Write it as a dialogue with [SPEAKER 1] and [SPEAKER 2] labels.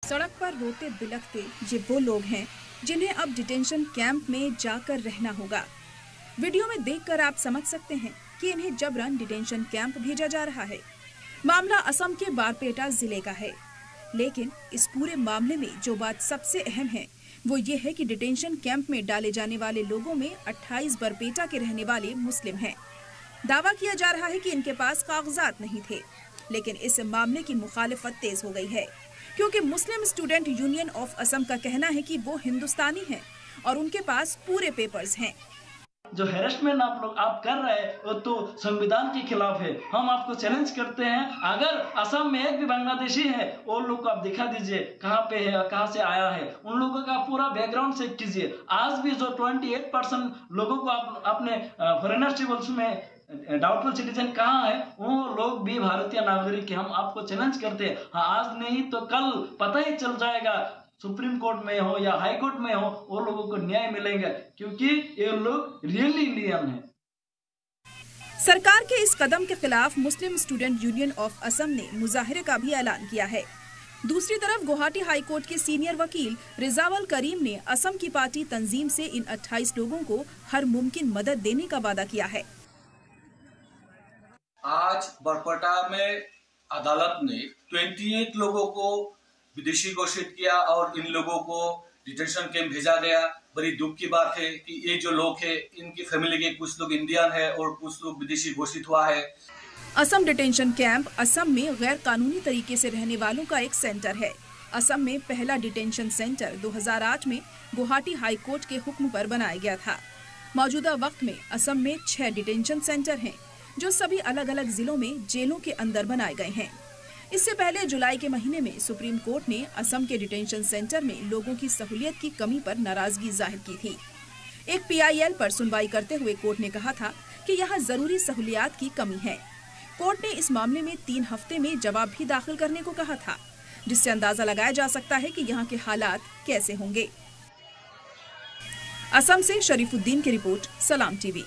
[SPEAKER 1] सड़क पर रोते बिलखते ये वो लोग हैं जिन्हें अब डिटेंशन कैंप में जाकर रहना होगा। वीडियो में देखकर आप समझ सकते हैं कि इन्हें जबरन डिटेंशन कैंप भेजा जा रहा है। मामला असम के बारपेटा जिले का है, लेकिन इस पूरे मामले में जो बात सबसे अहम है वो ये है कि डिटेंशन कैंप में डाले जाने वाले लोगों में 28 बारपेटा के रहने वाले मुस्लिम हैं। दावा किया जा रहा है कि इनके पास कागजात नहीं थे, लेकिन इस मामले की मुखालिफत तेज हो गई है क्योंकि मुस्लिम स्टूडेंट यूनियन ऑफ असम का कहना है कि वो हिंदुस्तानी हैं और उनके पास पूरे पेपर्स हैं।
[SPEAKER 2] जो हैरेसमेंट आप कर रहे हैं वो तो संविधान के खिलाफ है। हम आपको चैलेंज करते हैं, अगर असम में एक भी बांग्लादेशी है वो लोग को आप दिखा दीजिए कहाँ पे है, कहाँ से आया है, उन लोगों का पूरा बैकग्राउंड चेक कीजिए। आज भी जो 28% लोगों को आप अपने फॉरेनर टेबल्स में डाउटफुल सिटीजन कहाँ है, वो लोग भी भारतीय नागरिक है। हम आपको चैलेंज करते हैं, हाँ आज नहीं तो कल पता ही चल जाएगा, सुप्रीम कोर्ट में हो या हाई कोर्ट में हो, वो लोगों को न्याय मिलेगा क्योंकि ये लोग रियली इंडियन हैं।
[SPEAKER 1] सरकार के इस कदम के खिलाफ मुस्लिम स्टूडेंट यूनियन ऑफ असम ने मुजाहिरे का भी ऐलान किया है। दूसरी तरफ गुवाहाटी हाई कोर्ट के सीनियर वकील रिजावल करीम ने असम की पार्टी तंजीम से इन 28 लोगों को हर मुमकिन मदद देने का वादा किया है।
[SPEAKER 3] आज बारपेटा में अदालत ने 28 लोगों को विदेशी घोषित किया और इन लोगों को डिटेंशन कैंप भेजा गया। बड़ी दुख की बात है कि ये जो लोग हैं इनकी फैमिली के कुछ लोग इंडियन है और कुछ लोग विदेशी घोषित हुआ है।
[SPEAKER 1] असम डिटेंशन कैंप असम में गैर कानूनी तरीके से रहने वालों का एक सेंटर है। असम में पहला डिटेंशन सेंटर 2008 में गुवाहाटी हाई कोर्ट के हुक्म पर बनाया गया था। मौजूदा वक्त में असम में 6 डिटेंशन सेंटर हैं, जो सभी अलग अलग जिलों में जेलों के अंदर बनाए गए हैं। इससे पहले जुलाई के महीने में सुप्रीम कोर्ट ने असम के डिटेंशन सेंटर में लोगों की सहूलियत की कमी पर नाराजगी जाहिर की थी। एक PIL पर सुनवाई करते हुए कोर्ट ने कहा था कि यहाँ जरूरी सहूलियात की कमी है। कोर्ट ने इस मामले में 3 हफ्ते में जवाब भी दाखिल करने को कहा था, जिससे अंदाजा लगाया जा सकता है कि यहाँ के हालात कैसे होंगे। असम से शरीफुद्दीन की रिपोर्ट, सलाम TV।